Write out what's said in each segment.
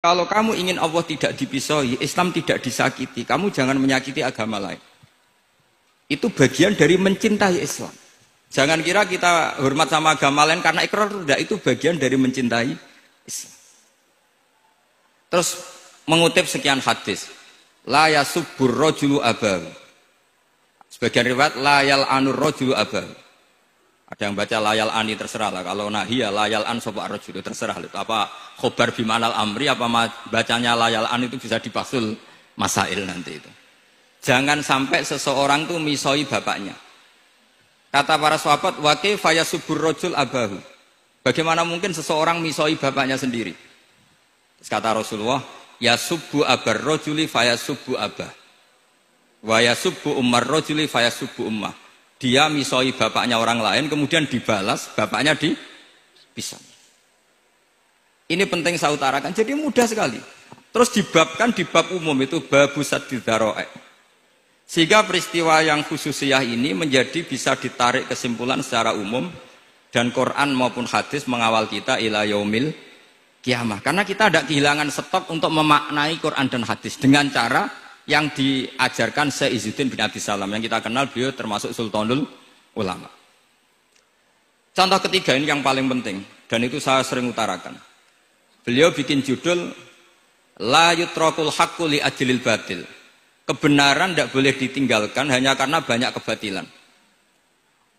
Kalau kamu ingin Allah tidak dipisahi, Islam tidak disakiti, kamu jangan menyakiti agama lain. Itu bagian dari mencintai Islam. Jangan kira kita hormat sama agama lain karena ikrar, tidak, itu bagian dari mencintai Islam. Terus mengutip sekian hadis, la yasubbur rajulu abahu. Sebagian riwayat la yal'anur rajulu abahu. Ada yang baca layal ani, terserah lah. Kalau nahia layal an sopa rojul, terserah. Itu apa khobar bimanal amri, apa bacanya layal an itu bisa dipasul masail nanti itu. Jangan sampai seseorang tuh misoi bapaknya. Kata para sahabat, wa kaifa yasubbur rajul abahu. Bagaimana mungkin seseorang misoi bapaknya sendiri? Terus kata Rasulullah, yasubbu abar rajuli fayasubbu abah. Wa yasubbu ummar rajuli fayasubbu ummah. Dia misoi bapaknya orang lain, kemudian dibalas, bapaknya dipisah. Ini penting saya utarakan, jadi mudah sekali. Terus dibabkan di bab umum itu babu saddid dzara'i. Sehingga peristiwa yang khususiyah ini menjadi bisa ditarik kesimpulan secara umum, dan Quran maupun hadis mengawal kita ila yaumil kiamah. Karena kita tidak kehilangan stok untuk memaknai Quran dan hadis dengan cara yang diajarkan Syekh Izzuddin bin Abdis Salam, yang kita kenal beliau termasuk Sultanul Ulama. Contoh ketiga ini yang paling penting, dan itu saya sering utarakan. Beliau bikin judul La yutrakul haqqu li ajlil batil. Kebenaran tidak boleh ditinggalkan hanya karena banyak kebatilan.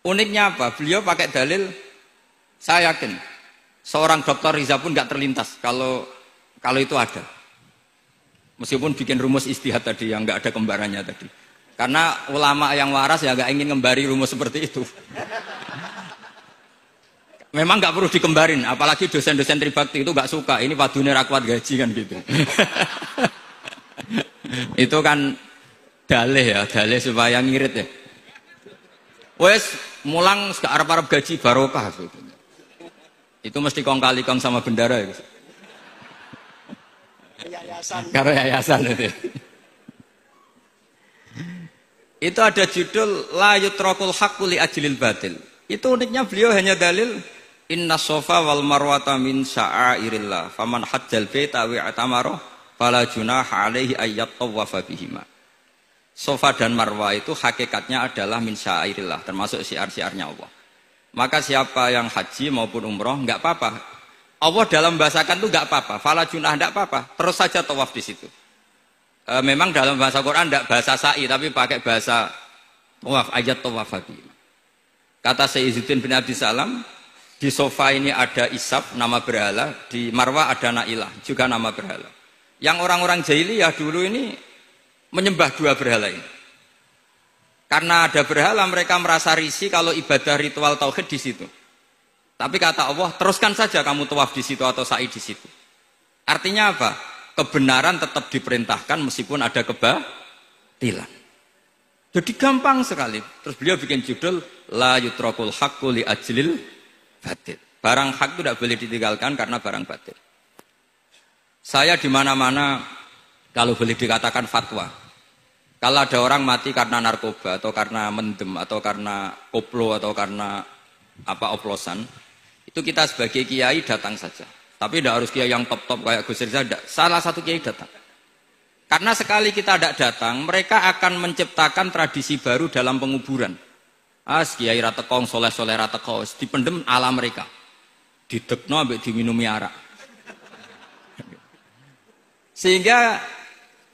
Uniknya apa? Beliau pakai dalil, saya yakin seorang dokter Riza pun nggak terlintas kalau itu ada. Meskipun bikin rumus istihad tadi yang nggak ada kembarannya tadi. Karena ulama yang waras ya nggak ingin ngembari rumus seperti itu. Memang nggak perlu dikembarin, apalagi dosen-dosen tribakti itu nggak suka. Ini padune rakwat gaji kan gitu. Itu kan dalih supaya ngirit ya. Wes mulang gak arep-arep gaji barokah. Itu mesti kong kali kong sama bendara ya. Karena yayasan itu. Itu ada judul la yutrakul haqqu li ajlil batil. Itu uniknya beliau hanya dalil inna sofa wal marwata min sya'airillah faman hajjal baita wa atamara fala junaha alaihi ayyat tawafa bihima. Sofa dan marwah itu hakikatnya adalah min sya'airillah, termasuk syiar-syiarnya Allah. Maka siapa yang haji maupun umroh enggak apa-apa. Allah dalam bahasakan itu enggak apa-apa, fala junah enggak apa-apa, terus saja tawaf di situ. Memang dalam bahasa Quran enggak bahasa sa'i, tapi pakai bahasa tawaf, ayat tawaf lagi. Kata Syekh Izzuddin bin Abdis Salam, di sofa ini ada Isab, nama berhala, di Marwah ada Nailah, juga nama berhala. Yang orang-orang jahiliyah dulu ini menyembah dua berhala ini. Karena ada berhala, mereka merasa risih kalau ibadah ritual tauhid di situ. Tapi kata Allah, teruskan saja kamu tawaf di situ atau sa'i di situ. Artinya apa? Kebenaran tetap diperintahkan meskipun ada kebatilan. Jadi gampang sekali. Terus beliau bikin judul La yutrakul haqqu li ajlil batil. Barang hak itu tidak boleh ditinggalkan karena barang batil. Saya di mana-mana kalau boleh dikatakan fatwa. Kalau ada orang mati karena narkoba atau karena mendem atau karena koplo atau karena oplosan, itu kita sebagai kiai datang saja. Tapi tidak harus kiai yang top-top kayak Gus Rizal, salah satu kiai datang. Karena sekali kita tidak datang, mereka akan menciptakan tradisi baru dalam penguburan. Kiai ratekong, soleh-soleh ratekong, dipendem ala mereka. Didekno ambek diminumi arak. Sehingga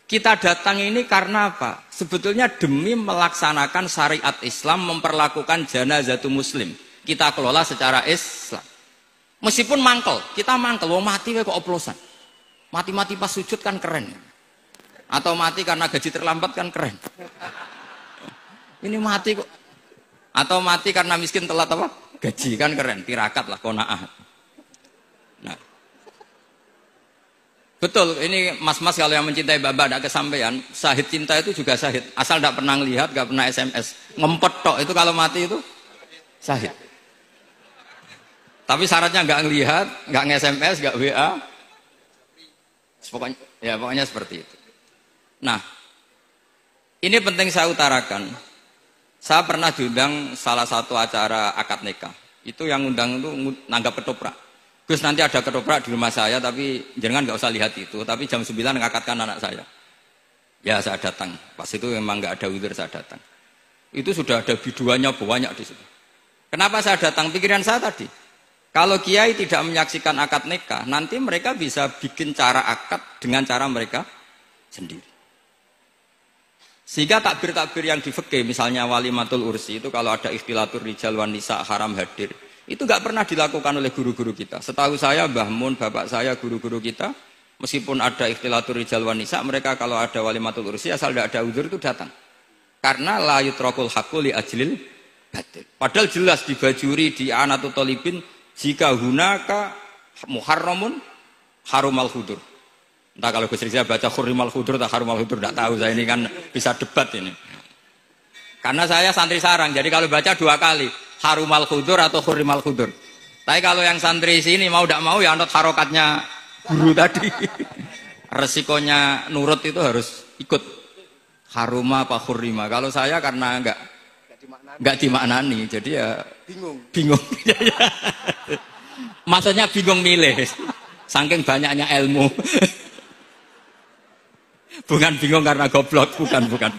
kita datang ini karena apa? Sebetulnya demi melaksanakan syariat Islam, memperlakukan janazatu muslim. Kita kelola secara Islam. Meskipun mangkel, kita mangkel, wong mati kok oplosan. Mati-mati pas sujud kan keren. Atau mati karena gaji terlambat kan keren. Ini mati kok. Atau mati karena miskin telat apa? Gaji kan keren, tirakat lah, qanaah. Nah. Betul, ini mas-mas kalau yang mencintai Mbak tidak kesampaian, syahid cinta itu juga syahid. Asal tidak pernah lihat, tidak pernah SMS. Ngempet tok, itu kalau mati itu syahid. Tapi syaratnya nggak ngelihat, nggak nge-SMS, nggak WA. Pokoknya seperti itu. Nah, ini penting saya utarakan. Saya pernah diundang salah satu acara akad nikah. Itu yang undang itu nanggap ketoprak. Gus nanti ada ketoprak di rumah saya, tapi jangan nggak usah lihat itu. Tapi jam 9 ngakatkan anak saya. Ya saya datang. Pas itu memang nggak ada udzur saya datang. Itu sudah ada biduannya banyak di situ. Kenapa saya datang? Pikiran saya tadi. Kalau kiai tidak menyaksikan akad nikah, nanti mereka bisa bikin cara akad dengan cara mereka sendiri. Sehingga takbir-takbir yang di fikih, misalnya walimatul ursi itu kalau ada ikhtilatur rijal wan nisa haram hadir. Itu nggak pernah dilakukan oleh guru-guru kita. Setahu saya, Mbah Mun, bapak saya, guru-guru kita, meskipun ada ikhtilatur rijal wan nisa, mereka kalau ada walimatul ursi asal tidak ada udzur itu datang. Karena la yutrakul haqqu li ajlil batil. Padahal jelas di Bajuri, di Anatut Thalibin, jika hunaka muharramun harumal khudur. Entah kalau Gus Rizal baca hurrimal khudur atau harumal khudur, tidak tahu. Saya ini kan bisa debat ini. Karena saya santri sarang, jadi kalau baca 2 kali, harumal khudur atau hurrimal khudur. Tapi kalau yang santri sini mau tidak mau ya anut harokatnya guru tadi. Resikonya nurut itu harus ikut. Haruma apa hurrima. Kalau saya karena enggak dimaknani, jadi ya bingung. Maksudnya bingung milih. Saking banyaknya ilmu. Bukan bingung karena goblok, bukan.